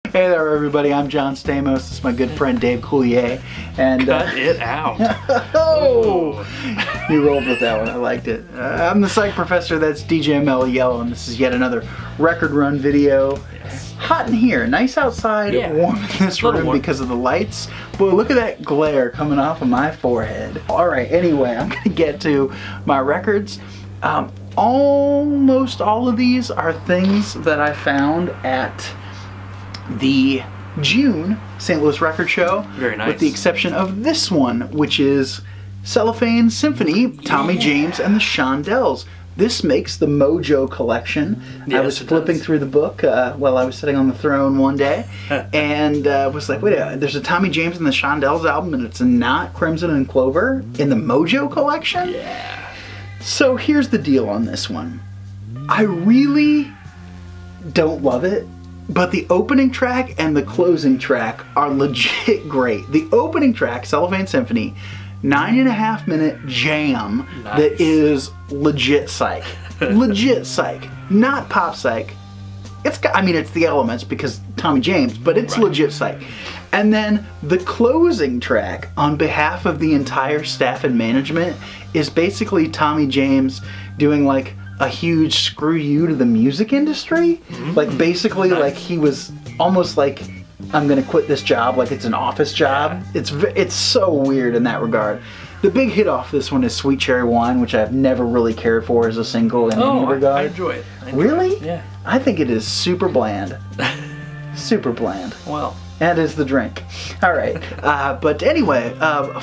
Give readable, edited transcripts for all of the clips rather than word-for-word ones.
Hey there, everybody. I'm John Stamos. This is my good friend Dave Coulier. And cut it out. Oh, you rolled with that one. I liked it. I'm the psych professor. That's DJML Yellow, and this is yet another record run video. Yes. Hot in here, nice outside, warm in this room because of the lights. Boy, look at that glare coming off of my forehead. All right. Anyway, I'm gonna get to my records. Almost all of these are things that I found at the June St. Louis Record Show. Very nice. With the exception of this one, which is Cellophane Symphony, Tommy James and the Shondells. This makes the Mojo collection. Yes, I was flipping through the book while I was sitting on the throne one day and was like, wait, there's a Tommy James and the Shondells album and it's not Crimson and Clover in the Mojo collection? Yeah. So here's the deal on this one. I really don't love it, but the opening track and the closing track are legit great. The opening track, Cellophane Symphony, 9.5 minute jam that is legit psych. Legit psych. Not pop psych. It's the Elements because Tommy James, but it's legit psych. And then the closing track on behalf of the entire staff and management is basically Tommy James doing like a huge screw you to the music industry. Like basically like he was almost like, I'm gonna quit this job like it's an office job. It's so weird in that regard. The big hit off this one is Sweet Cherry Wine, which I've never really cared for as a single in any regard. I enjoy it. Really? Yeah. I think it is super bland. Super bland. Well. And is the drink. All right. But anyway,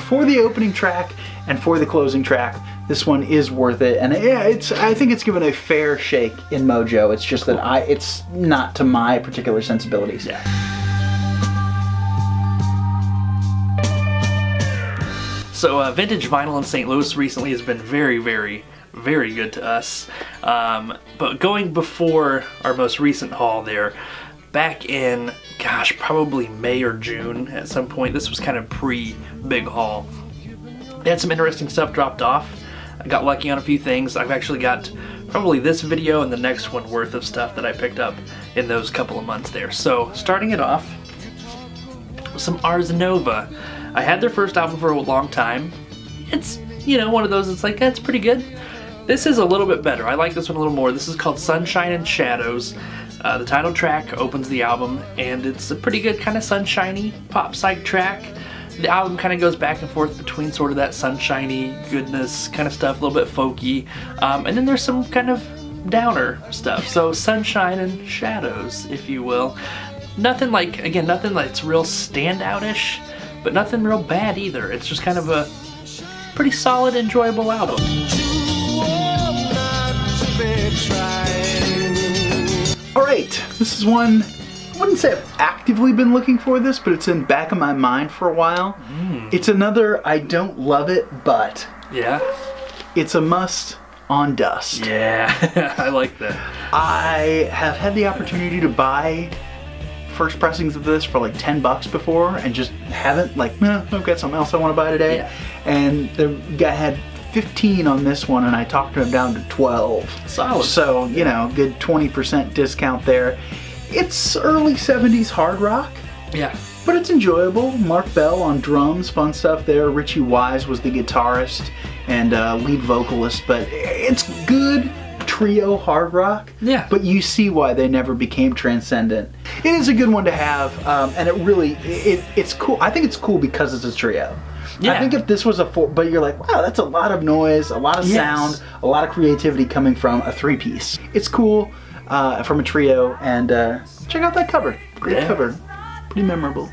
for the opening track and for the closing track, this one is worth it. And I think it's given a fair shake in Mojo. It's just that it's not to my particular sensibilities. Yeah. So vintage vinyl in St. Louis recently has been very, very, very good to us. But going before our most recent haul there, back in, probably May or June at some point, this was kind of pre-big haul. They had some interesting stuff dropped off. I got lucky on a few things. I've actually got probably this video and the next one worth of stuff that I picked up in those couple of months there. So starting it off, some ARS Nova. I had their first album for a long time. It's, one of those, it's like, that's pretty good. This is a little bit better. I like this one a little more. This is called Sunshine and Shadows. The title track opens the album, and it's a pretty good kind of sunshiny pop psych track. The album kind of goes back and forth between sort of that sunshiny goodness kind of stuff, a little bit folky, and then there's some kind of downer stuff. So Sunshine and Shadows, if you will. Nothing that's real standout-ish, but nothing real bad either. It's just kind of a pretty solid, enjoyable album. Alright, this is one, I wouldn't say I've actively been looking for this, but it's in the back of my mind for a while. It's another, I don't love it, but it's a must on Dust. Yeah, I like that. I have had the opportunity to buy first pressings of this for like $10 before and just haven't, I've got something else I want to buy today. Yeah. And the guy had 15 on this one and I talked him down to 12. Solid. So, good 20% discount there. It's early 70s hard rock. Yeah. But it's enjoyable. Mark Bell on drums, fun stuff there. Richie Wise was the guitarist and lead vocalist, but it's good trio hard rock. Yeah. But you see why they never became transcendent. It is a good one to have, and it's cool. I think it's cool because it's a trio. Yeah. I think if this was but you're like, wow, that's a lot of noise, a lot of sound, a lot of creativity coming from a three-piece. It's cool from a trio, and check out that cover. Great cover. Pretty memorable.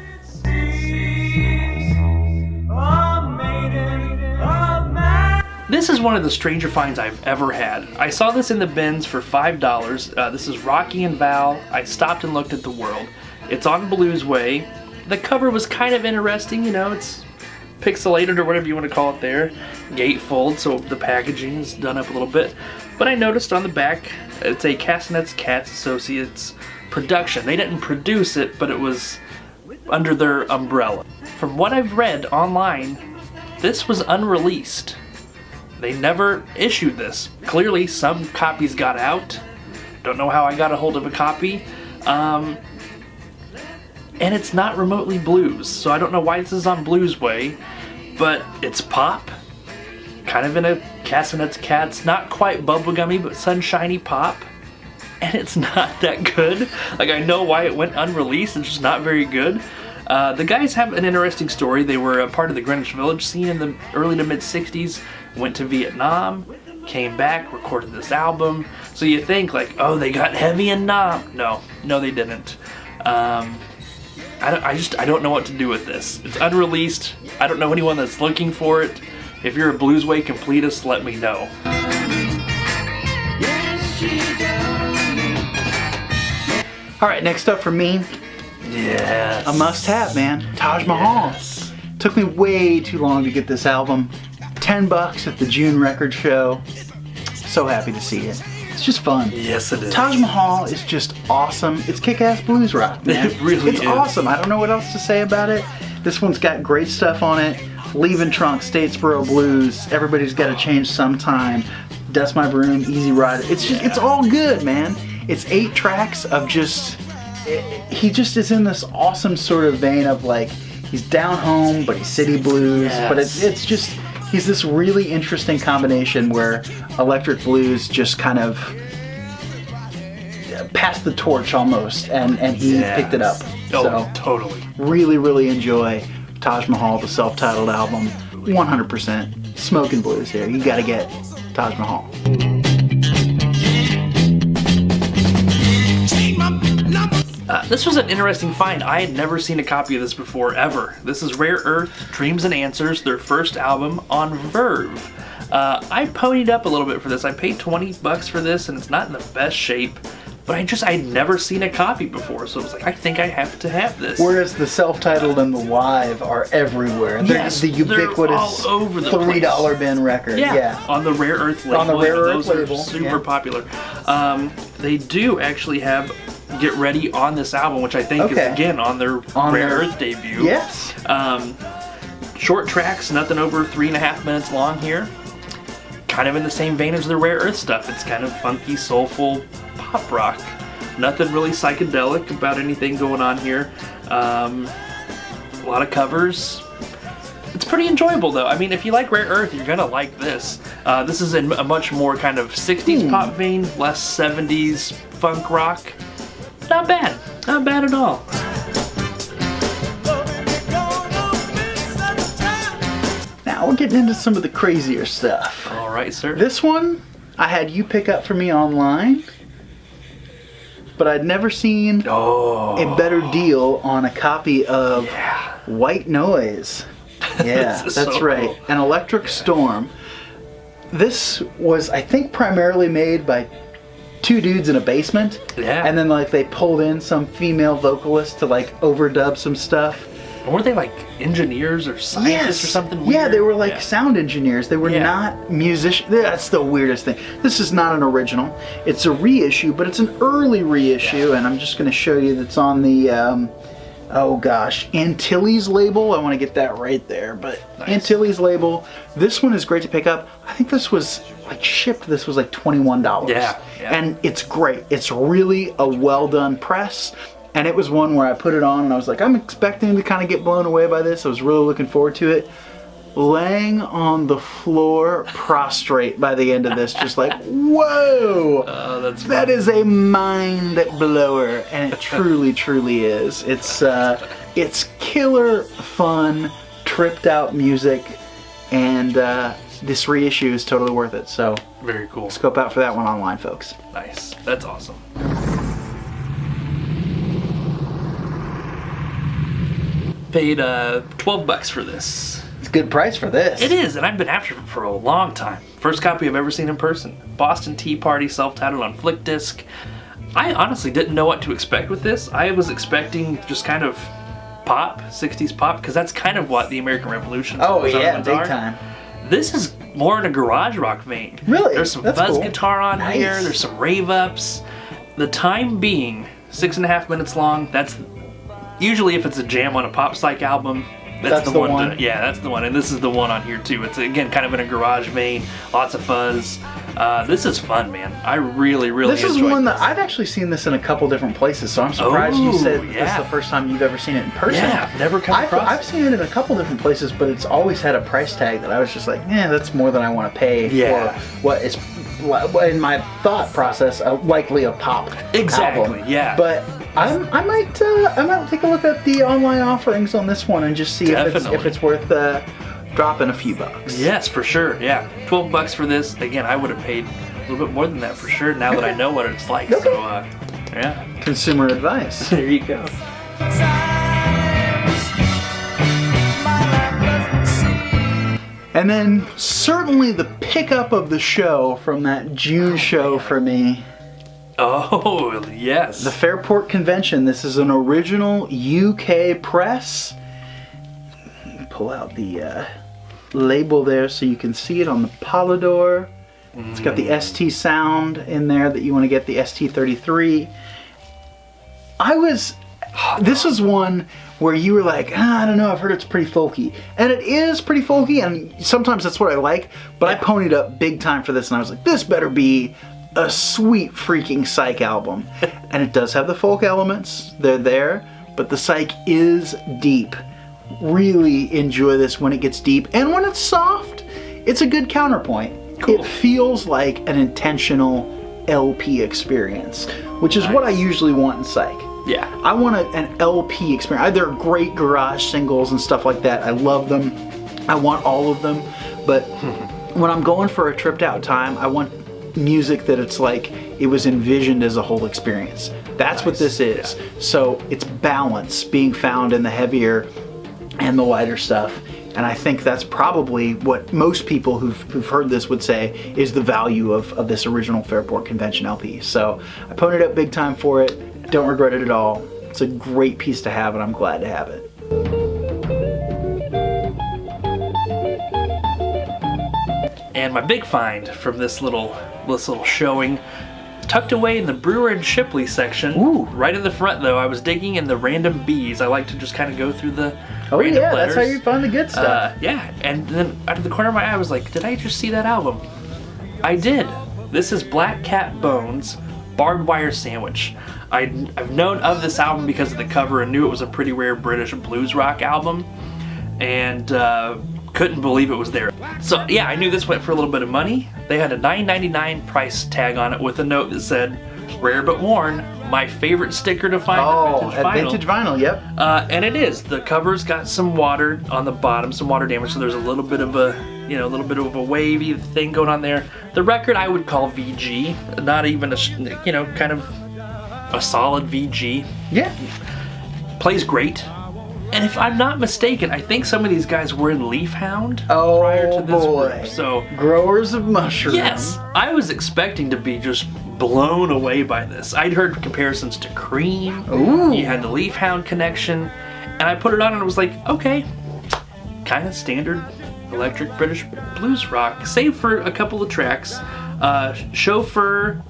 This is one of the stranger finds I've ever had. I saw this in the bins for $5. This is Rocky and Val. I stopped and looked at the world. It's on Blues Way. The cover was kind of interesting, it's pixelated or whatever you want to call it there. Gatefold, so the packaging is done up a little bit. But I noticed on the back, it's a Castanets Cats Associates production. They didn't produce it, but it was under their umbrella. From what I've read online, this was unreleased. They never issued this. Clearly, some copies got out. Don't know how I got a hold of a copy. and it's not remotely blues. So I don't know why this is on Bluesway, but it's pop, kind of in a Castanets Cats, not quite bubblegummy, but sunshiny pop. And it's not that good. Like, I know why it went unreleased, it's just not very good. The guys have an interesting story. They were a part of the Greenwich Village scene in the early to mid 60s, went to Vietnam, came back, recorded this album. So you think like, oh, they got heavy in Nam. No, they didn't. I don't know what to do with this. It's unreleased. I don't know anyone that's looking for it. If you're a Bluesway completist, let me know. All right, next up for me, Yes. a must-have, man. Taj Mahal. Yes. Took me way too long to get this album. $10 at the June record show. So happy to see it. It's just fun. Yes, it is. Taj Mahal is just awesome. It's kick-ass blues rock, man. It really it's is. awesome. I don't know what else to say about it. This one's got great stuff on it. Leaving Trunk, Statesboro Blues, Everybody's Gotta Change Sometime, Dust My Broom, Easy Rider. It's just, it's all good, man. It's 8 tracks of just, he just is in this awesome sort of vein of like, he's down home, but he's city blues. Yes. But it's just, he's this really interesting combination where electric blues just kind of passed the torch almost, and he picked it up. Oh, So totally. really, really enjoy Taj Mahal, the self-titled album. 100% smoking blues here. You gotta get Taj Mahal. This was an interesting find. I had never seen a copy of this before, ever. This is Rare Earth, Dreams and Answers, their first album on Verve. I ponied up a little bit for this. I paid $20 for this, and it's not in the best shape. But I'd never seen a copy before, so it was like, I think I have to have this. Whereas the self-titled and the live are everywhere. Yes, the ubiquitous they're all over the $3 bin record. Yeah. On the Rare Earth label. On the Rare Earth Those label, are super yeah. popular. They do actually have Get Ready on this album, which I think is again on their Rare Earth debut. Yes. Short tracks, nothing over 3.5 minutes long here. Kind of in the same vein as the Rare Earth stuff. It's kind of funky, soulful pop rock. Nothing really psychedelic about anything going on here. A lot of covers. It's pretty enjoyable though. I mean, if you like Rare Earth, you're gonna like this. This is in a much more kind of 60s pop vein, less 70s funk rock. Not bad. Not bad at all. Now we're getting into some of the crazier stuff. All right, sir. This one I had you pick up for me online, but I'd never seen a better deal on a copy of White Noise. Yeah, This is that's so right. cool. An Electric Storm. This was, I think, primarily made by 2 dudes in a basement. Yeah. And then like they pulled in some female vocalist to like overdub some stuff. Weren't they like engineers or scientists or something weird? Yeah, they were like sound engineers. They were not musicians. That's the weirdest thing. This is not an original. It's a reissue, but it's an early reissue, and I'm just going to show you that's on the, Antilles label. I want to get that right there, but Antilles label. This one is great to pick up. I think this was like shipped. This was like $21. Yeah. And it's great. It's really a well done press. And it was one where I put it on and I was like, I'm expecting to kind of get blown away by this. I was really looking forward to it. Laying on the floor, prostrate by the end of this, just like, whoa! That is a mind blower, and it truly, truly is. It's killer fun, tripped out music, and this reissue is totally worth it. So very cool. Scope out for that one online, folks. Nice. That's awesome. Paid $12 for this. It's a good price for this. It is, and I've been after it for a long time. First copy I've ever seen in person. Boston Tea Party, self-titled on Flick Disc. I honestly didn't know what to expect with this. I was expecting just kind of pop, 60s pop, because that's kind of what the American Revolution big time. This is more in a garage rock vein. Really? There's some That's fuzz cool. guitar on Nice. here. There's some rave ups. The time being 6.5 minutes long. That's usually if it's a jam on a pop psych album, That's the one? Yeah, that's the one. And this is the one on here too. It's again kind of in a garage vein, lots of fuzz. This is fun, man. I really This is enjoyed one this. that I've actually seen this in a couple different places, so I'm surprised you said this is the first time you've ever seen it in person. Yeah, I've never come across I've seen it in a couple different places, but it's always had a price tag that I was just like, that's more than I want to pay for what is, in my thought process, likely a pop album. Yeah. But I might take a look at the online offerings on this one and just see if it's worth dropping a few bucks. Yes, for sure. Yeah, $12 for this. Again, I would have paid a little bit more than that for sure. Now that I know what it's like, so yeah. Consumer advice. There you go. And then certainly the pickup of the show from that June show for me. Oh, yes. The Fairport Convention. This is an original UK press. Pull out the label there so you can see it on the Polydor. It's got the ST sound in there that you want to get, the ST33. This is one where you were like, I don't know, I've heard it's pretty folky. And it is pretty folky, and sometimes that's what I like, but I ponied up big time for this, and I was like, this better be a sweet freaking psych album. And it does have the folk elements, they're there, but the psych is deep. Really enjoy this when it gets deep, and when it's soft, it's a good counterpoint. Cool. It feels like an intentional LP experience, which is what I usually want in psych. Yeah. I want an LP experience. They're great garage singles and stuff like that. I love them. I want all of them. But when I'm going for a tripped out time, I want music that it's like it was envisioned as a whole experience. That's what this is. Yeah. So it's balance being found in the heavier and the lighter stuff. And I think that's probably what most people who've heard this would say is the value of this original Fairport Convention LP. So I ponied up big time for it. Don't regret it at all. It's a great piece to have, and I'm glad to have it. And my big find from this little showing, tucked away in the Brewer and Shipley section, right in the front though, I was digging in the random Bs. I like to just kind of go through the random letters. That's how you find the good stuff. Yeah, and then out of the corner of my eye I was like, did I just see that album? I did. This is Black Cat Bones, Barbed Wire Sandwich. I've known of this album because of the cover and knew it was a pretty rare British blues rock album, and couldn't believe it was there. So yeah, I knew this went for a little bit of money. They had a $9.99 price tag on it with a note that said, "Rare but worn, my favorite sticker to find at Vintage Vinyl, yep. And it is. The cover's got some water on the bottom, some water damage, so there's a little bit of a wavy thing going on there. The record I would call VG, not even kind of a solid VG. Yeah. Plays great. And if I'm not mistaken, I think some of these guys were in Leaf Hound prior to this group. So Growers of Mushrooms. Yes, I was expecting to be just blown away by this. I'd heard comparisons to Cream. Ooh. You had the Leaf Hound connection, and I put it on and it was like, okay, kind of standard electric British blues rock, save for a couple of tracks. Chauffeur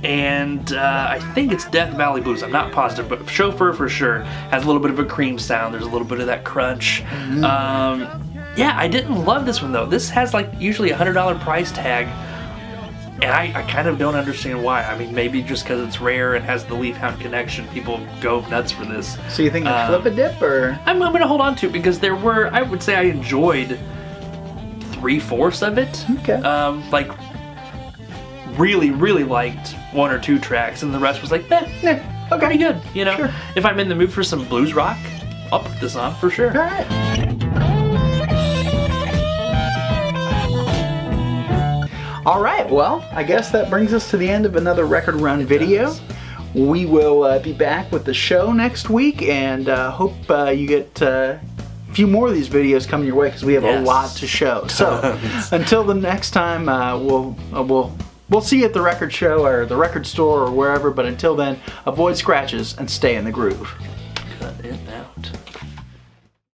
and I think it's Death Valley Blues. I'm not positive, but Chauffeur for sure has a little bit of a Cream sound. There's a little bit of that crunch. Yeah, I didn't love this one though. This has like usually $100 price tag, and I kind of don't understand why. I mean, maybe just because it's rare and has the Leaf Hound connection, people go nuts for this. So you think they flip a dip, or? I'm going to hold on to it because there were, I would say I enjoyed 3/4 of it. Okay. Like really liked one or two tracks, and the rest was like, okay, pretty good. You know, sure. If I'm in the mood for some blues rock, I'll put this on for sure. All right. All right, well, I guess that brings us to the end of another Record Run video. We will be back with the show next week, and hope you get a few more of these videos coming your way because we have a lot to show. So until the next time, we'll see you at the record show or the record store or wherever, but until then, avoid scratches and stay in the groove.